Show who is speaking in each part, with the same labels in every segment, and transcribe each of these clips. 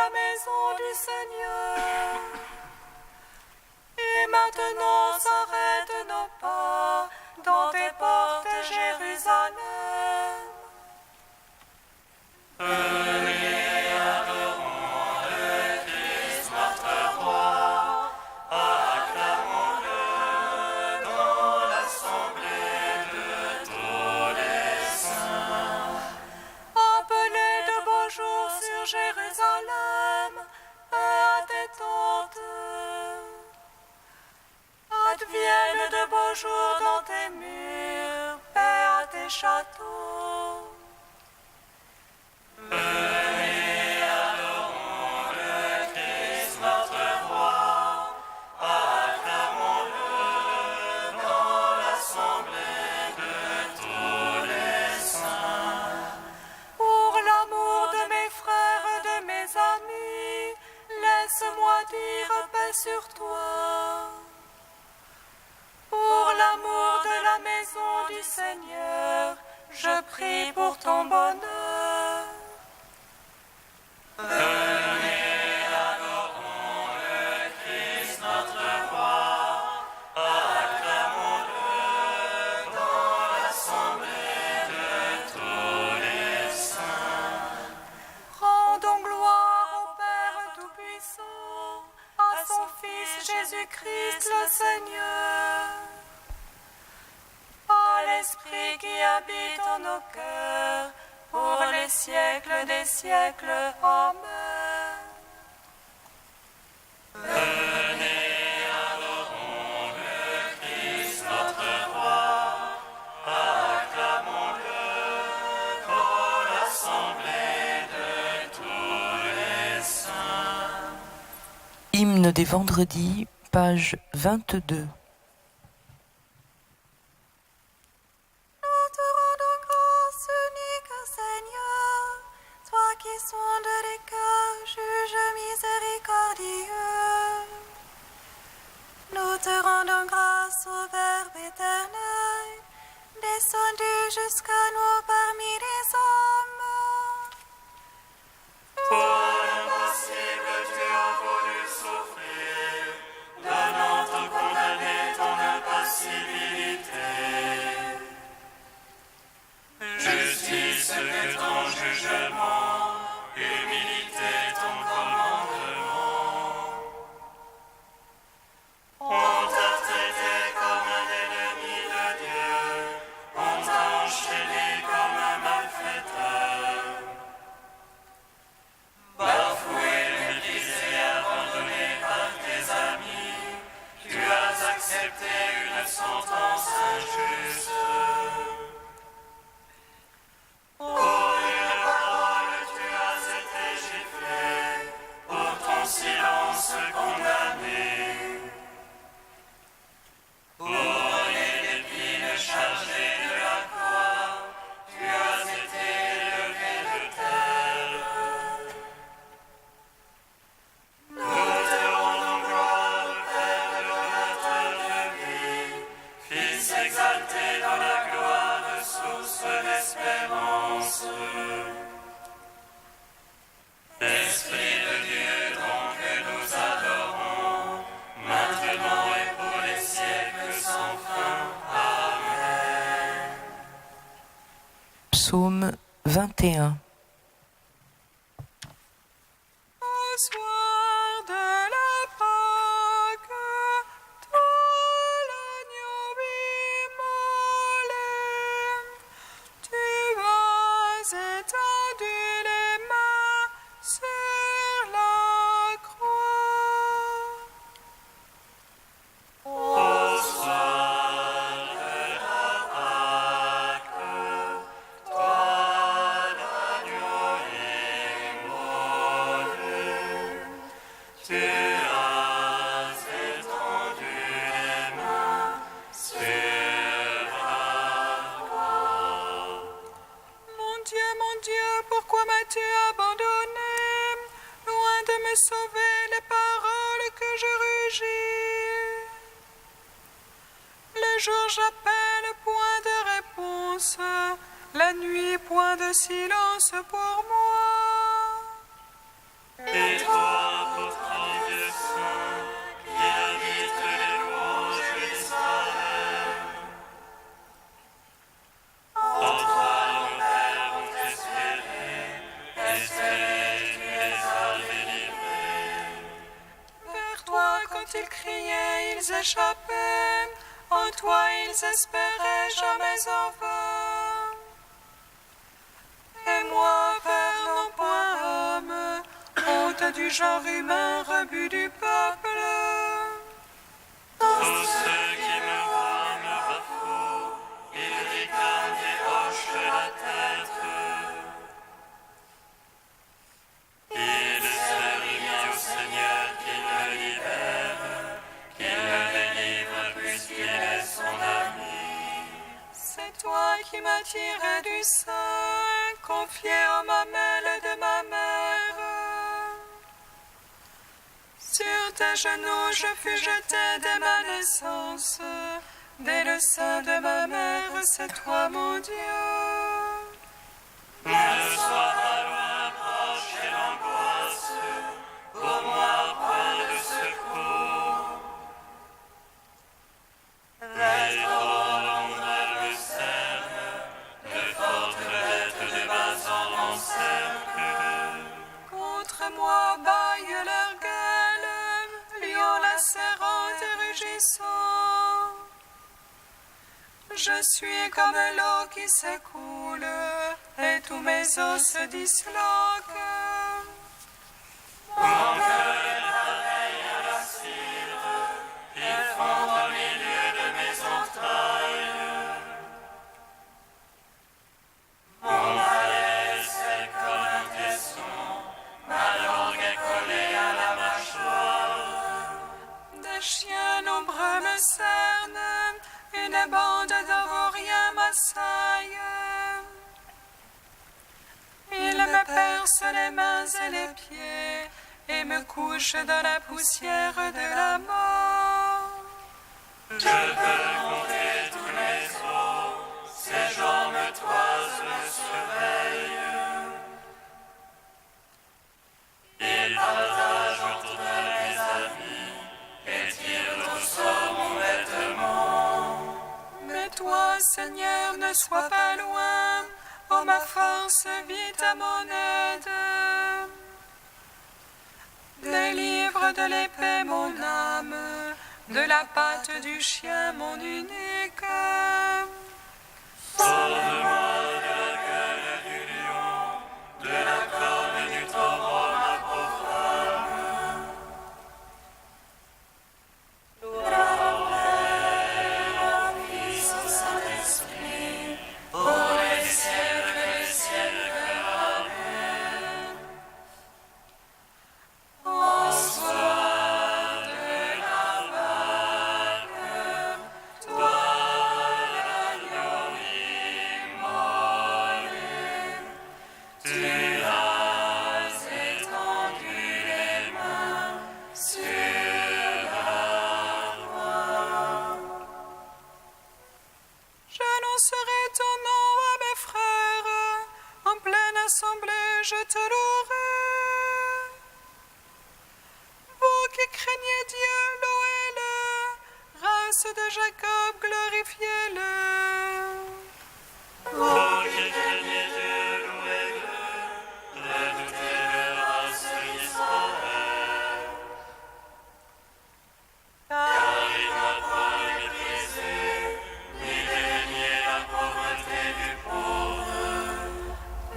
Speaker 1: la maison du Seigneur. Et maintenant s'arrêtent nos pas dans tes portes, Jérusalem.
Speaker 2: Venez, adorons le Christ, notre roi, acclamons-le dans l'assemblée de tous les saints.
Speaker 1: Appelez de beaux jours sur Jérusalem, et à tes tentes. Adviennent de beaux jours dans tes murs, paix à tes châteaux.
Speaker 2: Venez, adorons le Christ, notre roi, acclamons-le dans l'assemblée de tous les saints.
Speaker 1: Pour l'amour de mes frères et de mes amis, laisse-moi dire paix sur toi. Pour l'amour de la maison du Seigneur, je prie pour ton bonheur.
Speaker 2: Venez, adorons le Christ, notre roi, acclamons-le dans l'assemblée de tous les saints.
Speaker 1: Rendons gloire au Père Tout-Puissant, à son Fils Jésus-Christ le Seigneur, à l'Esprit qui habite en nos cœurs, pour les siècles des siècles. Amen.
Speaker 2: Venez, adorons le Christ, notre roi, acclamons-le dans l'assemblée de tous les saints.
Speaker 3: Hymne des vendredis, page 22.
Speaker 1: Nous te rendons grâce, unique Seigneur, toi qui sondes les cœurs, juge miséricordieux. Nous te rendons grâce au Verbe éternel, descendu jusqu'à nous parmi les hommes.
Speaker 2: Pour l'impossible, tu as voulu souffrir, donnant au condamné ton impassibilité. Justice que ton jugement, humilité ton commandement. On t'a traité comme un ennemi de Dieu, on t'a enchaîné comme un malfaiteur. Bafoué, méprisé, abandonné par tes amis, tu as accepté une sentence injuste. Pour une parole, tu as été giflé, pour ton silence condamné. Pour une épine chargée de la croix, tu as été élevé de terre. Nous te rendons gloire, Père de créateur de vie, Fils exalté dans la gloire, source d'espérance. Esprit de Dieu, dont que nous adorons, maintenant et pour les siècles sans fin. Amen.
Speaker 3: Psaume 21.
Speaker 1: Au soir de la Pâque, toi l'agneau immolé, tu as étendu les mains sur la croix.
Speaker 2: Au soir de la Pâque, toi l'agneau immolé, tu as étendu les mains sur la croix.
Speaker 1: Mon Dieu, pourquoi m'as-tu abandonné? Loin de me sauver les paroles que je rugis. Le jour j'appelle, point de réponse. La nuit, point de silence pour moi.
Speaker 2: Et toi, pourtant Dieu saint, qui habites les louanges d'Israël, en toi nos pères ont espéré, tu les as délivrés.
Speaker 1: Vers toi, quand ils criaient, ils échappaient. En toi, ils espéraient jamais en vain. Et moi, vers non point homme, honte du genre humain, rebut du peuple.
Speaker 2: Tous ceux qui me voient me bafouent, ils ricanent et hochent la tête. Il se remit au Seigneur qui le libère, qui le délivre puisqu'il est son ami.
Speaker 1: C'est toi qui m'as tiré du sein, confié aux mamelles de ma mère. Sur tes genoux je fus jeté dès ma naissance, dès le sein de ma mère, c'est toi mon Dieu.
Speaker 2: Ne sois pas loin, proche et l'angoisse, pour moi point de secours. Les l'ombre me cerne, de fortes bêtes de Basan l'encerclent.
Speaker 1: Contre moi bâille leur gueule, lion lacérant et rugissant. Je suis comme l'eau qui s'écoule, et tous mes os se disloquent.
Speaker 2: Mon cœur est pareil à la cire, il fond au milieu de mes entrailles. Mon palais c'est comme un tesson, ma langue est collée à la mâchoire.
Speaker 1: Des chiens nombreux me cernent, une bande d'Avauriens m'assaille. Ils me percent les mains et les pieds, et me couchent dans la poussière de la mort.
Speaker 2: Je peux compter tous mes os, ces gens me toisent, me surveillent. Ils partagent autour de mes amis et tirent au sort mon vêtement.
Speaker 1: Mais toi, Seigneur, ne sois pas loin, ô ma force, vite à mon aide. Délivre de l'épée mon âme, de la patte du chien mon unique.
Speaker 2: Sauve-moi de la gueule du lion, de la corne du taureau, ma pauvre âme. Gloire au Père, au Fils, au Saint-Esprit, pour les siècles des siècles. Amen. Au soir de la Pâque, toi l'agneau immolé, tu as étendu les mains sur la croix.
Speaker 1: J'annoncerai ton nom à mes frères, en pleine assemblée je te louerai. Vous qui craignez Dieu, louez-le, race de Jacob, glorifiez-le.
Speaker 2: Vous qui craignez Dieu, louez-le, redoutez-le, race d'Israël. Car il n'a point méprisé, ni dénié la pauvreté du pauvre.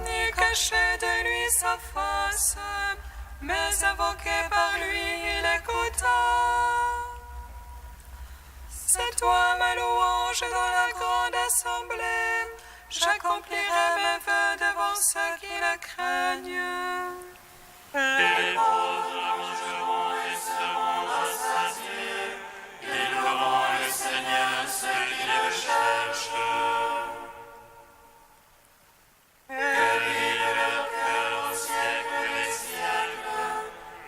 Speaker 1: Ni caché de lui sa face, mais invoqué par lui il écouta. C'est toi ma louange dans la grande assemblée, j'accomplirai mes vœux devant ceux qui le craignent.
Speaker 2: Et les pauvres mangeront et seront rassasiés, ils loueront le Seigneur, ceux qui le cherchent. Que vive leur cœur au siècle des siècles.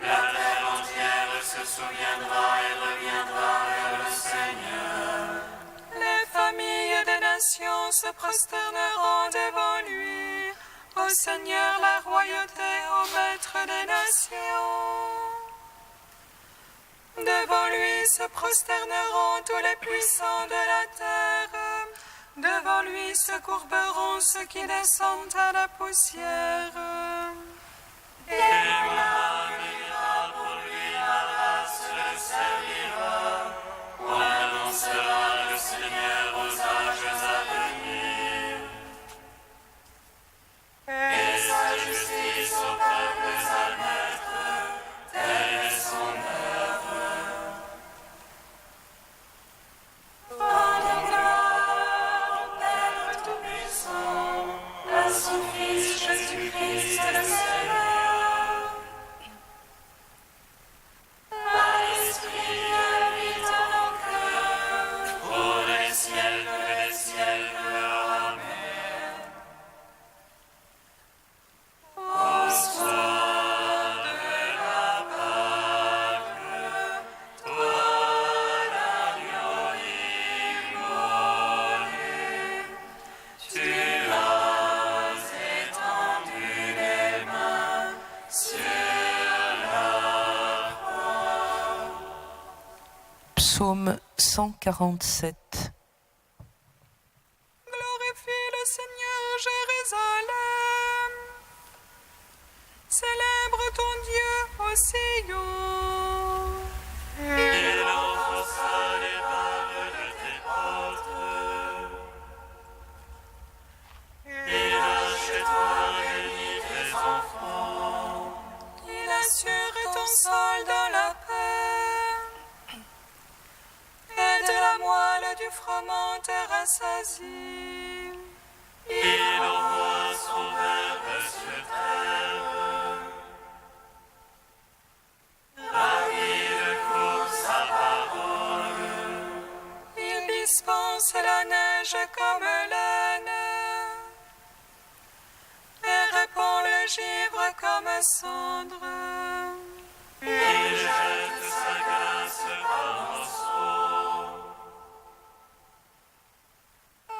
Speaker 2: La terre entière se souviendra et reviendra vers le Seigneur.
Speaker 1: Les familles des nations se prosterneront devant lui, Au Seigneur la royauté, au Maître des nations. Devant lui se prosterneront tous les puissants de la terre. Devant lui se courberont ceux qui descendent à la poussière.
Speaker 2: Et mon âme ira pour lui, ma race le servira. On annoncera le Seigneur aux âges à venir. Et sa justice aux peuples à naître, telle est son œuvre. Rendons gloire au Père Tout-Puissant, à son Fils Jésus-Christ le Seigneur. À l'Esprit habite en nos cœurs, pour les siècles, Amen. Au soir de la Pâque, toi l'agneau immolé, tu as étendu les mains sur la croix.
Speaker 3: Psaume 147.
Speaker 1: Glorifie le Seigneur, Jérusalem. Célèbre ton Dieu au Sion.
Speaker 2: Il enfonça les barres de tes portes. Il a chez toi réuni tes enfants.
Speaker 1: Il assure ton sol dans la paix. Et de la moelle du froment te rassasie.
Speaker 2: Il envoie son verbe sur terre. Rapide court sa parole.
Speaker 1: Il dispense la neige comme laine. Et répand le givre comme cendre.
Speaker 2: Il jette sa glace par morceaux.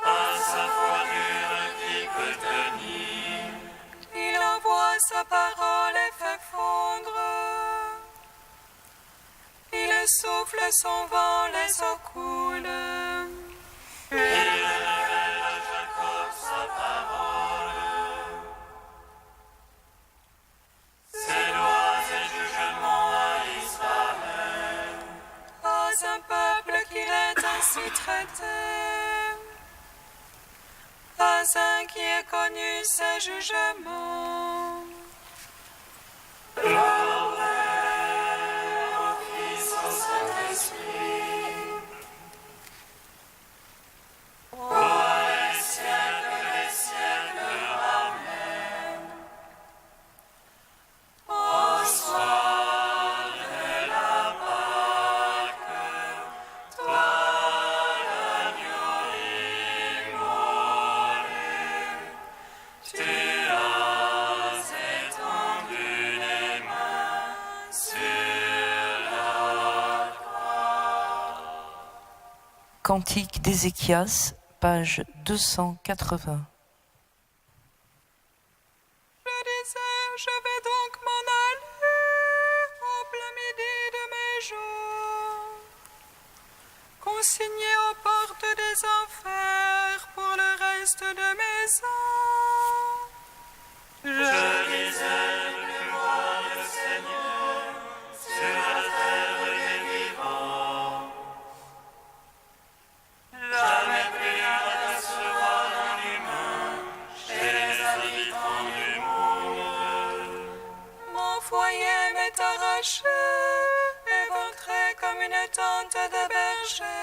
Speaker 2: À sa fourrure qui peut tenir.
Speaker 1: Il envoie sa parole et fait fondre. Il souffle son vent, les eaux coulent.
Speaker 2: Il révèle à Jacob sa parole. Ses lois et jugements à Israël.
Speaker 1: Pas un peuple qu'il ait ainsi traité. Pas un qui ait connu ses jugements.
Speaker 2: Au Père, au Fils, au Saint-Esprit. Ô les siècles, Amen. Au soir de la Pâque, toi l'agneau immolé, tu as étendu les mains sur la croix.
Speaker 3: Cantique d'Ézéchias, page 280.
Speaker 1: Je disais, je vais donc m'en aller au plein midi de mes jours, consigné aux portes des enfers pour le reste de mes ans.
Speaker 2: Je disais que moi, le Seigneur, sur la terre des vivants. Jamais plus apercevoir un humain chez les habitants du monde.
Speaker 1: Mon foyer m'est arraché, éventré comme une tente de berger.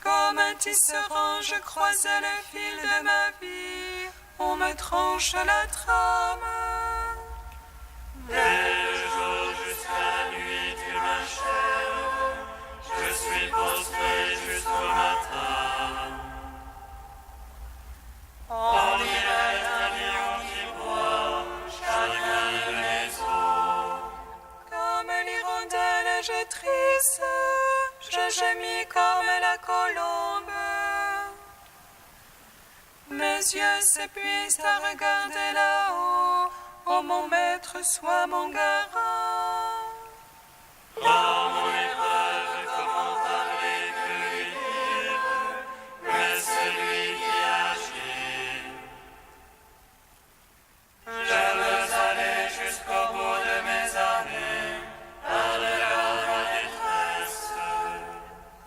Speaker 1: Comme un tisserand, je croisais le fil de ma vie, on me tranche la trame.
Speaker 2: Dès le jour jusqu'à la nuit, tu m'achèves. Je suis prostré jusqu'au matin. On dirait un lion qui boit chacun de mes os.
Speaker 1: Comme l'hirondelle je trisse, je gémis comme la colombe. Mais mes yeux s'épuisent à regarder là-haut. Ô mon maître, sois mon garant.
Speaker 2: Dans mon épreuve, comment parler que lui dire, mais c'est lui qui agit. Je veux aller jusqu'au bout de mes années, par-delà ma détresse.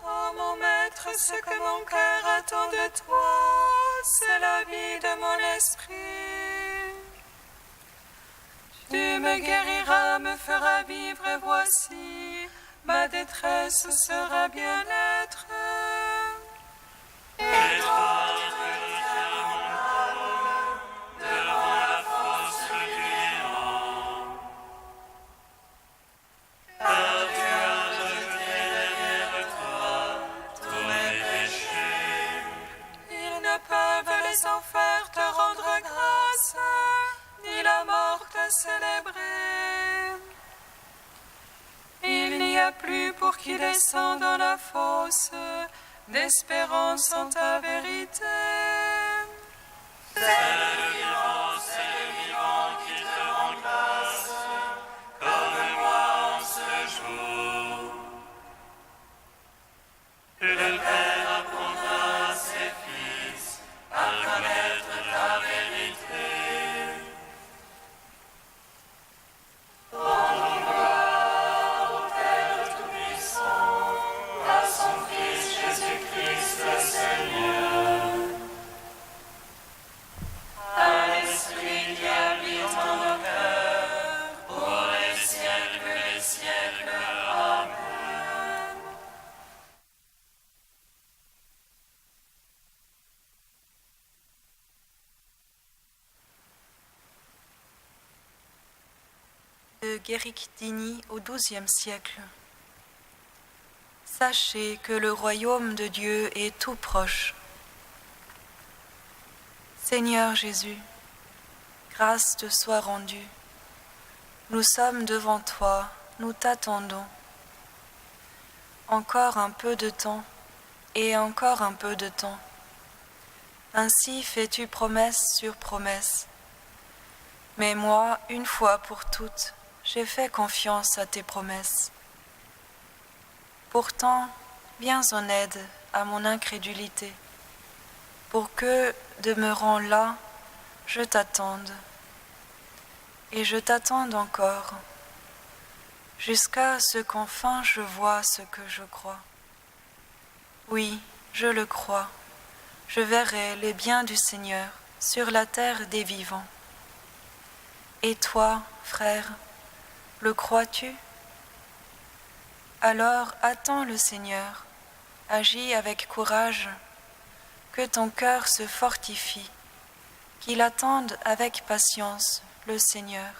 Speaker 1: Ô mon maître, ce que mon cœur attend de toi, c'est la vie de mon esprit. Tu me guériras, me feras vivre, et voici, ma détresse sera bien-être.
Speaker 2: Et toi, tu tiens mon âme devant la fosse du lion. Car tu as rejeté derrière toi tous mes péchés.
Speaker 1: Ils ne peuvent les enfers te rendre grâce, ni la mort te célébrer. Il n'y a plus pour qui descend dans la fosse d'espérance en ta vérité.
Speaker 2: C'est le vivant qui te rend grâce, comme moi en ce jour. Le Père apprendra à ses fils à connaître ta vérité. Rendons gloire au Père Tout-Puissant, à son Fils Jésus-Christ le Seigneur, à l'Esprit qui habite en nos cœurs, pour les siècles des siècles. Amen.
Speaker 4: De Guéric d'Igny au XIIe siècle. Sachez que le royaume de Dieu est tout proche. Seigneur Jésus, grâce te soit rendue. Nous sommes devant toi, nous t'attendons. Encore un peu de temps, et encore un peu de temps. Ainsi fais-tu promesse sur promesse. Mais moi, une fois pour toutes, j'ai fait confiance à tes promesses. Pourtant, viens en aide à mon incrédulité, pour que, demeurant là, je t'attende. Et je t'attende encore, jusqu'à ce qu'enfin je voie ce que je crois. Oui, je le crois, je verrai les biens du Seigneur sur la terre des vivants. Et toi, frère, le crois-tu? Alors attends le Seigneur, agis avec courage, que ton cœur se fortifie, qu'il attende avec patience le Seigneur.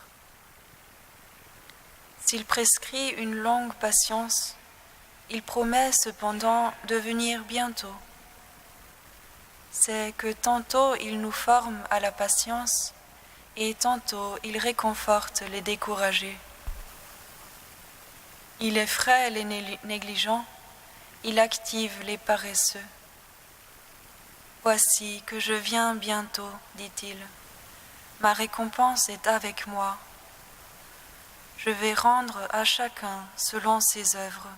Speaker 4: S'il prescrit une longue patience, il promet cependant de venir bientôt. C'est que tantôt il nous forme à la patience, et tantôt il réconforte les découragés. Il effraie les négligents, il active les paresseux. Voici que je viens bientôt, dit-il. Ma récompense est avec moi. Je vais rendre à chacun selon ses œuvres.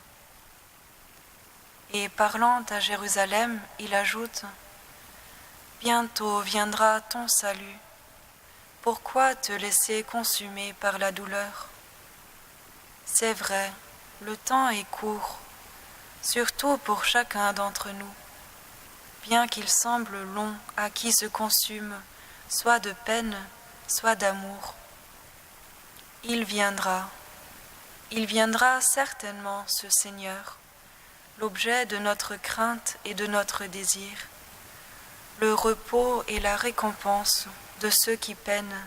Speaker 4: Et parlant à Jérusalem, il ajoute : Bientôt viendra ton salut. Pourquoi te laisser consumer par la douleur ? C'est vrai, le temps est court, surtout pour chacun d'entre nous, bien qu'il semble long à qui se consume, soit de peine, soit d'amour. Il viendra certainement ce Seigneur, l'objet de notre crainte et de notre désir, le repos et la récompense de ceux qui peinent,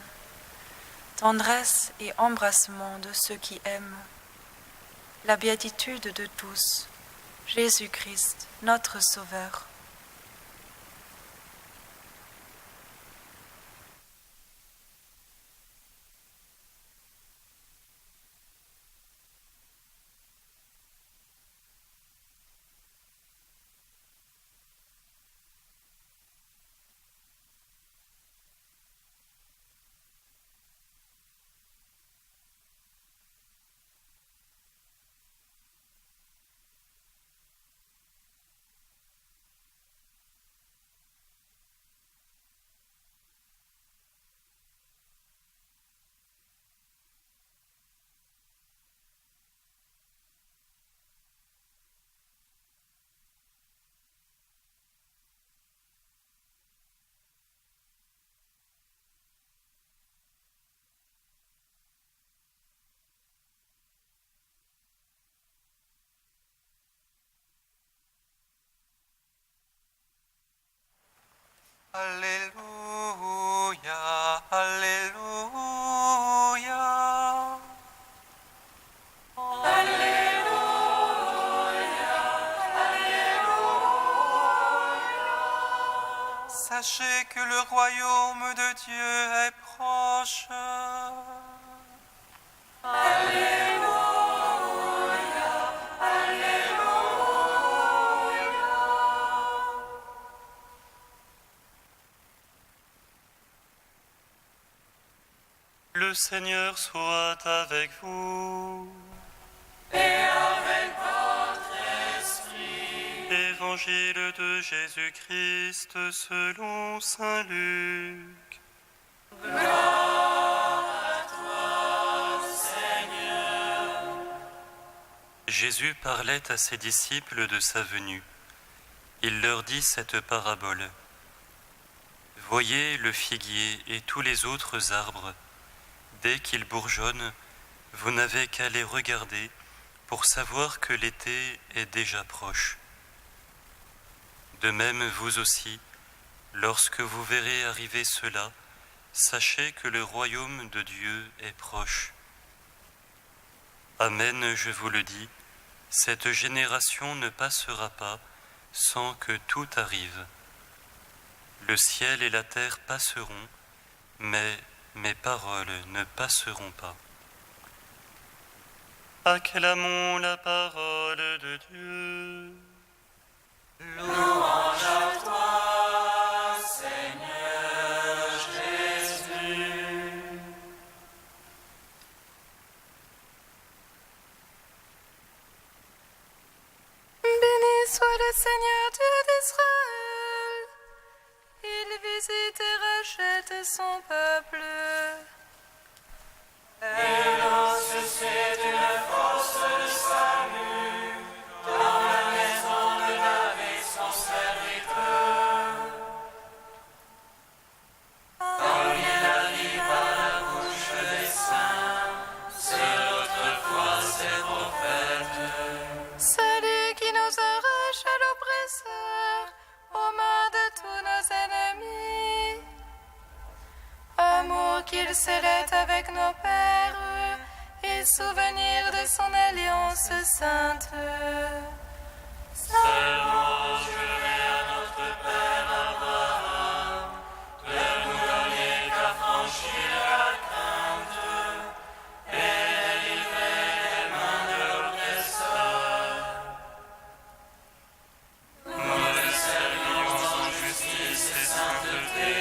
Speaker 4: tendresse et embrassement de ceux qui aiment, la béatitude de tous, Jésus-Christ, notre Sauveur.
Speaker 1: Sachez que le royaume de Dieu est proche.
Speaker 2: Le Seigneur soit avec vous. Évangile de Jésus-Christ selon saint Luc. Jésus parlait à ses disciples de sa venue. Il leur dit cette parabole. Voyez le figuier et tous les autres arbres. Dès qu'ils bourgeonnent, vous n'avez qu'à les regarder pour savoir que l'été est déjà proche. De même, vous aussi, lorsque vous verrez arriver cela, sachez que le royaume de Dieu est proche. Amen, je vous le dis, cette génération ne passera pas sans que tout arrive. Le ciel et la terre passeront, mais mes paroles ne passeront pas. Acclamons la parole de Dieu.
Speaker 1: Louange à toi, Seigneur Jésus.
Speaker 4: Béni soit le Seigneur Dieu d'Israël. Il visite et rachète son peuple.
Speaker 1: Elle lance c'est une force de salut dans la maison de David son serviteur. Comme il a dit par la bouche des saints, c'est autrefois ses prophètes.
Speaker 4: Celui qui nous arrache à l'oppresseur, aux mains de tous nos ennemis. Amour qu'il scellait avec nos pères, et souvenir de son alliance sainte.
Speaker 1: Seulement jurez à notre Père Abraham de nous donner qu'à franchir la crainte et délivrer des mains de l'oppresseur. Nous le servions en justice et sainteté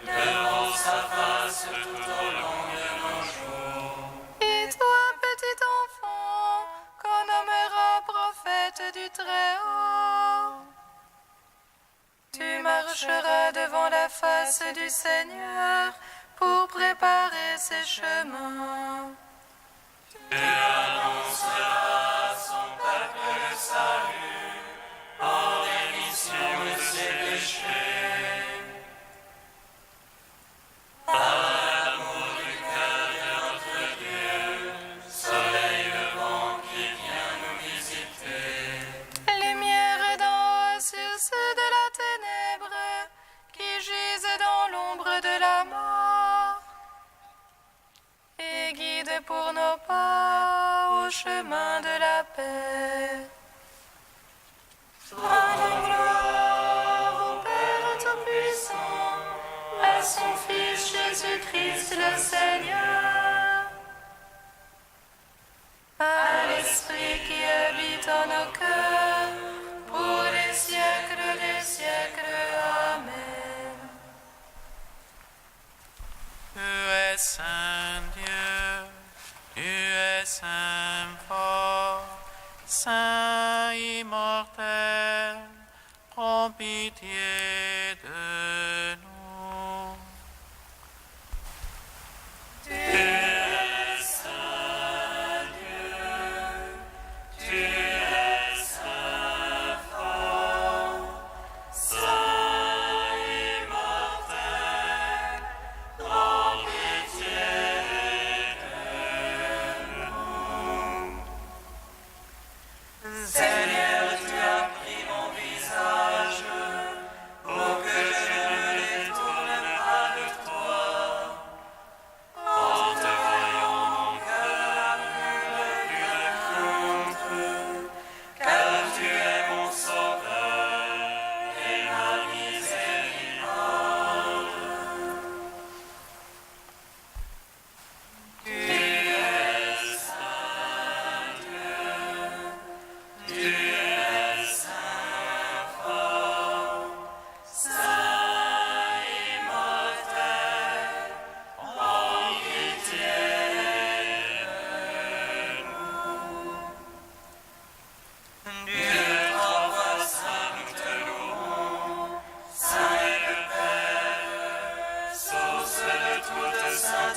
Speaker 1: devant sa face tout au long de nos jours.
Speaker 4: Et toi, petit enfant, qu'on nommera prophète du Très-Haut, tu marcheras devant la face du Seigneur pour préparer ses chemins.
Speaker 1: Tu annonceras à son peuple le salut en rémission de ses péchés. Par l'amour du cœur de notre Dieu, soleil levant qui vient nous visiter.
Speaker 4: Lumière d'en haut sur ceux de la ténèbre qui gisent dans l'ombre de la mort, et guide pour nos pas au chemin de la paix. Rendons gloire au Père Tout-Puissant, à son Fils Jésus-Christ le Seigneur, à l'Esprit qui habite en nos cœurs, pour les siècles des siècles. Amen.
Speaker 5: Tu es saint Dieu, tu es saint fort, saint immortel, prends pitié de nous.
Speaker 1: Tu es saint Dieu, tu es saint fort, saint immortel, prends pitié de nous. Seigneur, tu as pris mon visage pour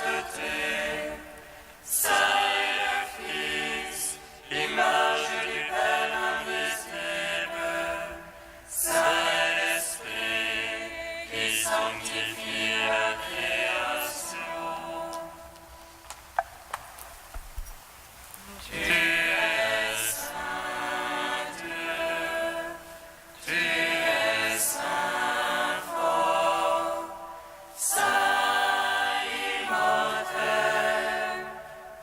Speaker 2: sainteté. Saint est le Fils, l'image du Père invisible. Saint est l'Esprit qui sanctifie la création. Tu es saint Dieu, tu es saint fort, saint immortel,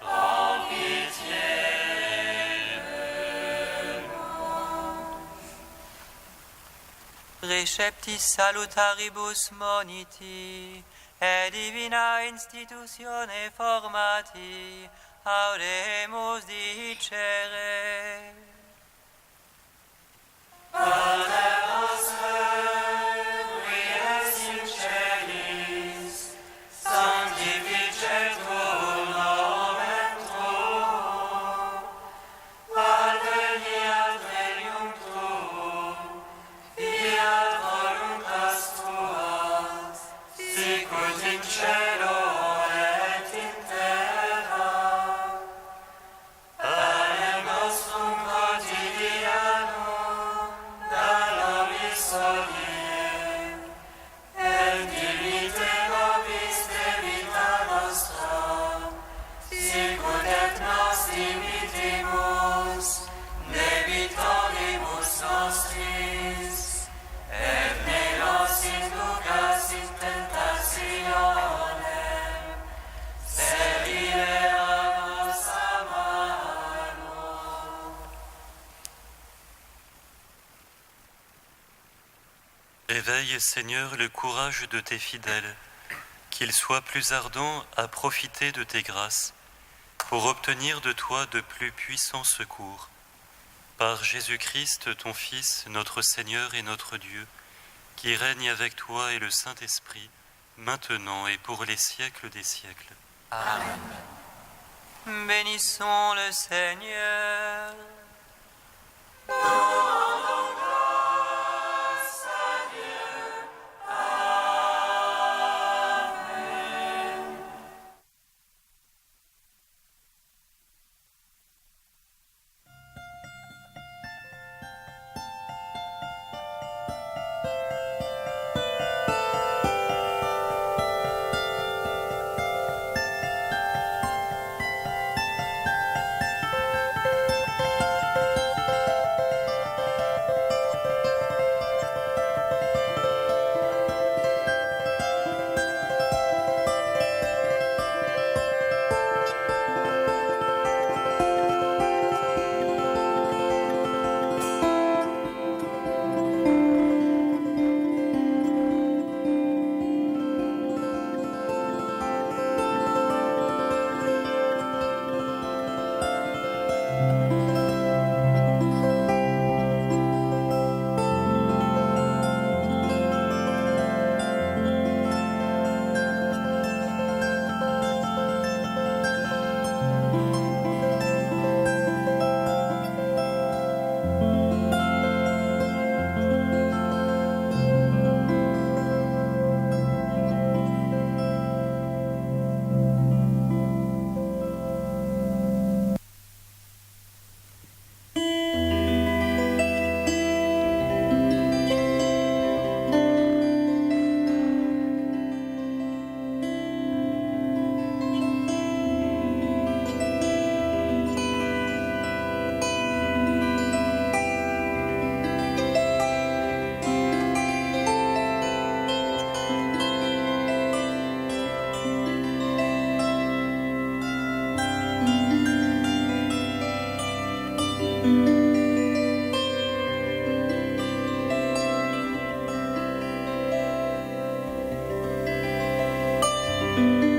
Speaker 2: prends pitié de nous.
Speaker 6: Receptis salutaribus moniti, et divina institutione formati, audemus dicere.
Speaker 2: Pater noster, qui es in celis, sanctificetur nomen tuum. Adveniat regnum tuum, fiat voluntas tua, sicut in cielo et in terra. Panem nostrum quotidianum da nobis hodie, et dimitte nobis debita nostra, sicut et nos dimittimus debitoribus nostris, et ne nos inducas in tentationem, sed libera-nos a malo.
Speaker 7: Éveille, Seigneur, le courage de tes fidèles, qu'ils soient plus ardents à profiter de tes grâces, pour obtenir de toi de plus puissants secours. Par Jésus-Christ, ton Fils, notre Seigneur et notre Dieu, qui règne avec toi et le Saint-Esprit, maintenant et pour les siècles des siècles.
Speaker 6: Bénissons le Seigneur.
Speaker 2: Amen.